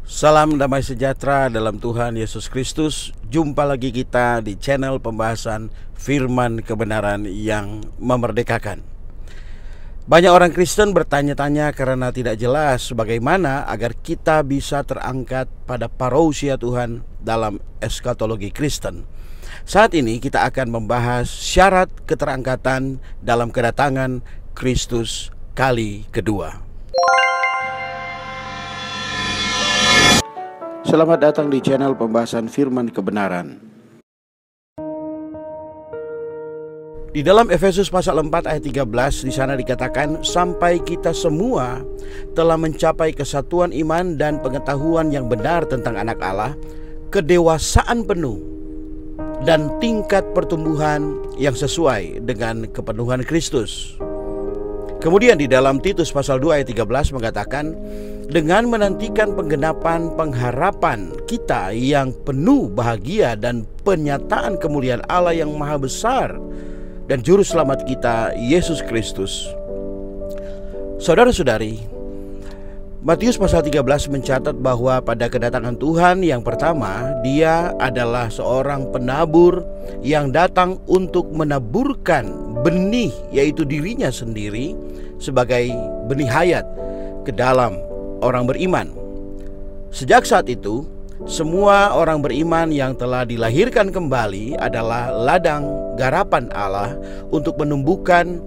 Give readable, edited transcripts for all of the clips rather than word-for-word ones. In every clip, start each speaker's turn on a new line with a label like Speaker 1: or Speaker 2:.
Speaker 1: Salam damai sejahtera dalam Tuhan Yesus Kristus. Jumpa lagi kita di channel pembahasan firman kebenaran yang memerdekakan. Banyak orang Kristen bertanya-tanya karena tidak jelas bagaimana agar kita bisa terangkat pada parousia Tuhan dalam eskatologi Kristen. Saat ini kita akan membahas syarat keterangkatan dalam kedatangan Kristus kali kedua. Selamat datang di channel pembahasan firman kebenaran. Di dalam Efesus pasal 4 ayat 13 di sana dikatakan, sampai kita semua telah mencapai kesatuan iman dan pengetahuan yang benar tentang anak Allah, kedewasaan penuh dan tingkat pertumbuhan yang sesuai dengan kepenuhan Kristus. Kemudian di dalam Titus pasal 2 ayat 13 mengatakan, dengan menantikan penggenapan pengharapan kita yang penuh bahagia dan penyataan kemuliaan Allah yang maha besar dan juru selamat kita, Yesus Kristus. Saudara-saudari, Matius pasal 13 mencatat bahwa pada kedatangan Tuhan yang pertama, Dia adalah seorang penabur yang datang untuk menaburkan benih, yaitu dirinya sendiri sebagai benih hayat ke dalam orang beriman. Sejak saat itu, semua orang beriman yang telah dilahirkan kembali adalah ladang garapan Allah untuk menumbuhkan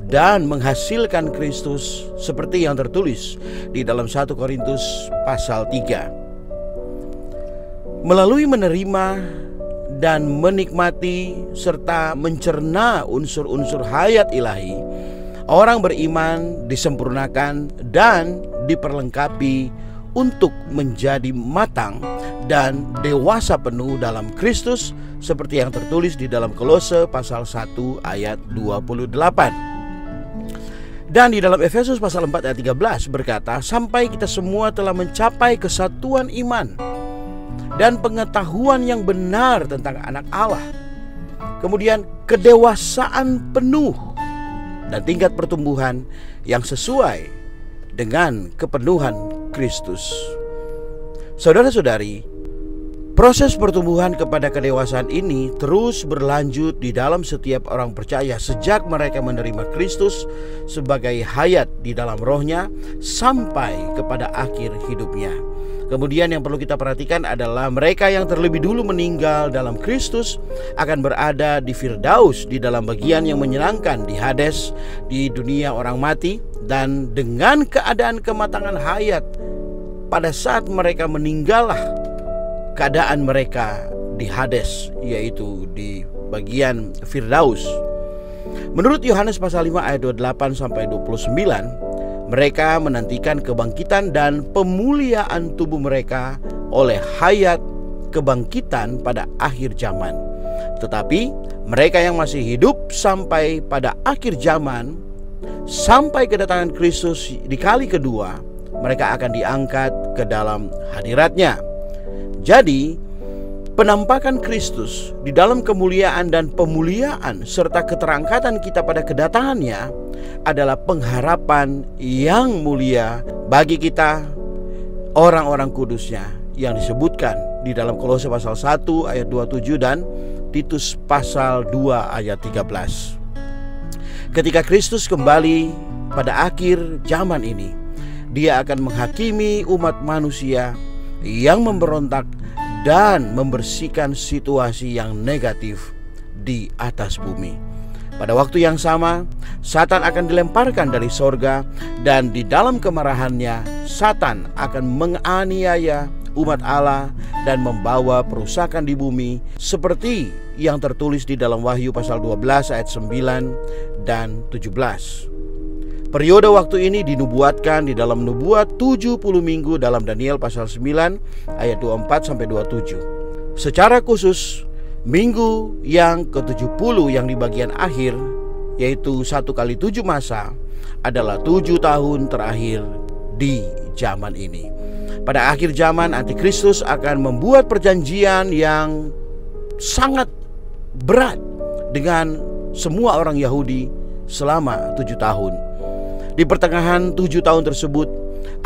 Speaker 1: dan menghasilkan Kristus seperti yang tertulis di dalam 1 Korintus pasal 3. Melalui menerima dan menikmati serta mencerna unsur-unsur hayat ilahi, orang beriman disempurnakan dan diperlengkapi untuk menjadi matang dan dewasa penuh dalam Kristus seperti yang tertulis di dalam Kolose pasal 1 ayat 28. Dan di dalam Efesus pasal 4 ayat 13 berkata, sampai kita semua telah mencapai kesatuan iman dan pengetahuan yang benar tentang anak Allah, kemudian kedewasaan penuh dan tingkat pertumbuhan yang sesuai dengan kepenuhan Kristus. Saudara-saudari, proses pertumbuhan kepada kedewasaan ini terus berlanjut di dalam setiap orang percaya sejak mereka menerima Kristus sebagai hayat di dalam rohnya sampai kepada akhir hidupnya. Kemudian yang perlu kita perhatikan adalah mereka yang terlebih dulu meninggal dalam Kristus akan berada di Firdaus, di dalam bagian yang menyenangkan di Hades, di dunia orang mati, dan dengan keadaan kematangan hayat pada saat mereka meninggallah keadaan mereka di Hades, yaitu di bagian Firdaus. Menurut Yohanes pasal 5 ayat 28 sampai 29, mereka menantikan kebangkitan dan pemuliaan tubuh mereka oleh hayat kebangkitan pada akhir zaman. Tetapi mereka yang masih hidup sampai pada akhir zaman, sampai kedatangan Kristus di kali kedua, mereka akan diangkat ke dalam hadiratnya. Jadi penampakan Kristus di dalam kemuliaan dan pemuliaan serta keterangkatan kita pada kedatangannya adalah pengharapan yang mulia bagi kita, orang-orang kudusnya yang disebutkan di dalam Kolose pasal 1 ayat 27 dan Titus pasal 2 ayat 13. Ketika Kristus kembali pada akhir zaman ini, Dia akan menghakimi umat manusia yang memberontak dan membersihkan situasi yang negatif di atas bumi. Pada waktu yang sama, Satan akan dilemparkan dari sorga, dan di dalam kemarahannya, Satan akan menganiaya umat Allah dan membawa perusakan di bumi seperti yang tertulis di dalam Wahyu pasal 12 ayat 9 dan 17. Periode waktu ini dinubuatkan di dalam nubuat 70 minggu dalam Daniel pasal 9 ayat 24 sampai 27. Secara khusus, minggu yang ke-70 yang di bagian akhir, yaitu 1 kali 7 masa, adalah 7 tahun terakhir di zaman ini. Pada akhir zaman, Antikristus akan membuat perjanjian yang sangat berat dengan semua orang Yahudi selama 7 tahun. Di pertengahan 7 tahun tersebut,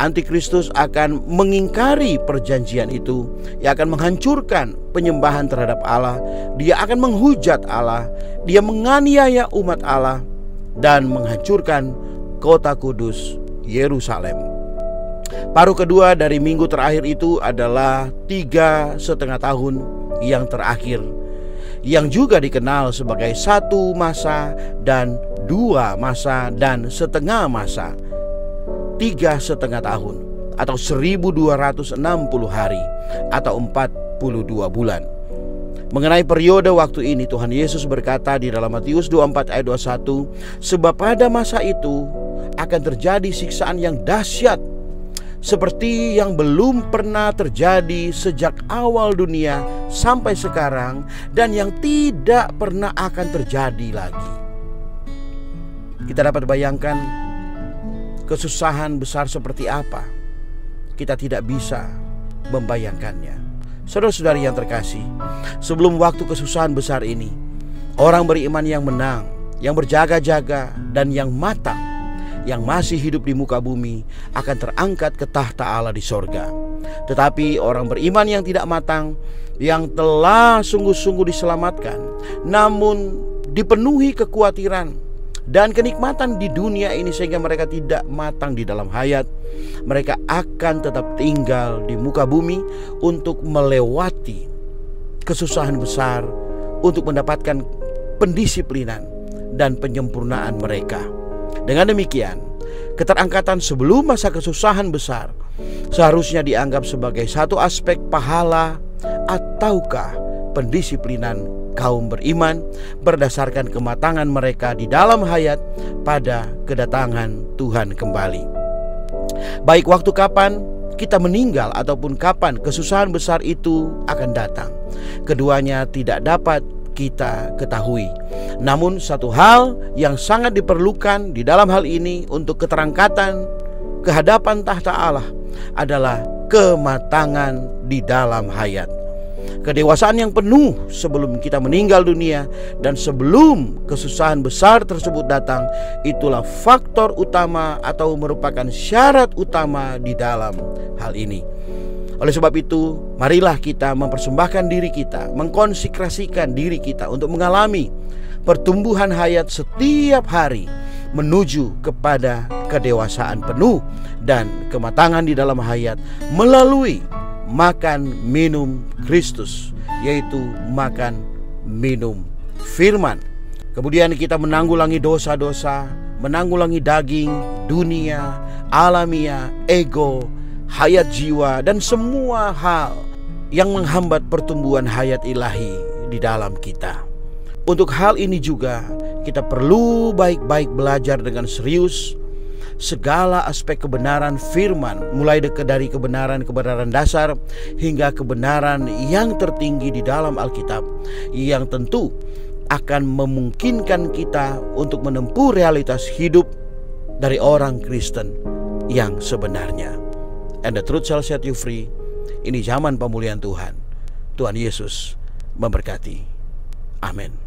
Speaker 1: Antikristus akan mengingkari perjanjian itu. Ia akan menghancurkan penyembahan terhadap Allah. Dia akan menghujat Allah. Dia menganiaya umat Allah dan menghancurkan kota kudus Yerusalem. Paruh kedua dari minggu terakhir itu adalah 3,5 tahun yang terakhir, yang juga dikenal sebagai 1 masa dan 2 masa dan setengah masa. 3,5 tahun atau 1260 hari atau 42 bulan. Mengenai periode waktu ini, Tuhan Yesus berkata di dalam Matius 24 ayat 21, sebab pada masa itu akan terjadi siksaan yang dahsyat seperti yang belum pernah terjadi sejak awal dunia sampai sekarang, dan yang tidak pernah akan terjadi lagi. Kita dapat bayangkan kesusahan besar seperti apa. Kita tidak bisa membayangkannya. Saudara-saudari yang terkasih, sebelum waktu kesusahan besar ini, orang beriman yang menang, yang berjaga-jaga, dan yang matang, yang masih hidup di muka bumi akan terangkat ke tahta Allah di sorga. Tetapi orang beriman yang tidak matang, yang telah sungguh-sungguh diselamatkan, namun dipenuhi kekhawatiran dan kenikmatan di dunia ini sehingga mereka tidak matang di dalam hayat, mereka akan tetap tinggal di muka bumi untuk melewati kesusahan besar, untuk mendapatkan pendisiplinan dan penyempurnaan mereka. Dengan demikian, keterangkatan sebelum masa kesusahan besar seharusnya dianggap sebagai satu aspek pahala ataukah pendisiplinan kaum beriman berdasarkan kematangan mereka di dalam hayat pada kedatangan Tuhan kembali. Baik waktu kapan kita meninggal ataupun kapan kesusahan besar itu akan datang, keduanya tidak dapat kita ketahui. Namun satu hal yang sangat diperlukan di dalam hal ini untuk keterangkatan ke hadapan tahta Allah adalah kematangan di dalam hayat. Kedewasaan yang penuh sebelum kita meninggal dunia dan sebelum kesusahan besar tersebut datang, itulah faktor utama atau merupakan syarat utama di dalam hal ini. Oleh sebab itu, marilah kita mempersembahkan diri kita, mengkonsekrasikan diri kita untuk mengalami pertumbuhan hayat setiap hari menuju kepada kedewasaan penuh dan kematangan di dalam hayat melalui makan minum Kristus, yaitu makan minum firman. Kemudian kita menanggulangi dosa-dosa, menanggulangi daging, dunia, alamiah, ego, hayat jiwa, dan semua hal yang menghambat pertumbuhan hayat ilahi di dalam kita. Untuk hal ini juga kita perlu baik-baik belajar dengan serius segala aspek kebenaran firman, mulai dari kebenaran dasar hingga kebenaran yang tertinggi di dalam Alkitab, yang tentu akan memungkinkan kita untuk menempuh realitas hidup dari orang Kristen yang sebenarnya. And the truth shall set you free. Ini zaman pemulihan Tuhan. Tuhan Yesus memberkati. Amin.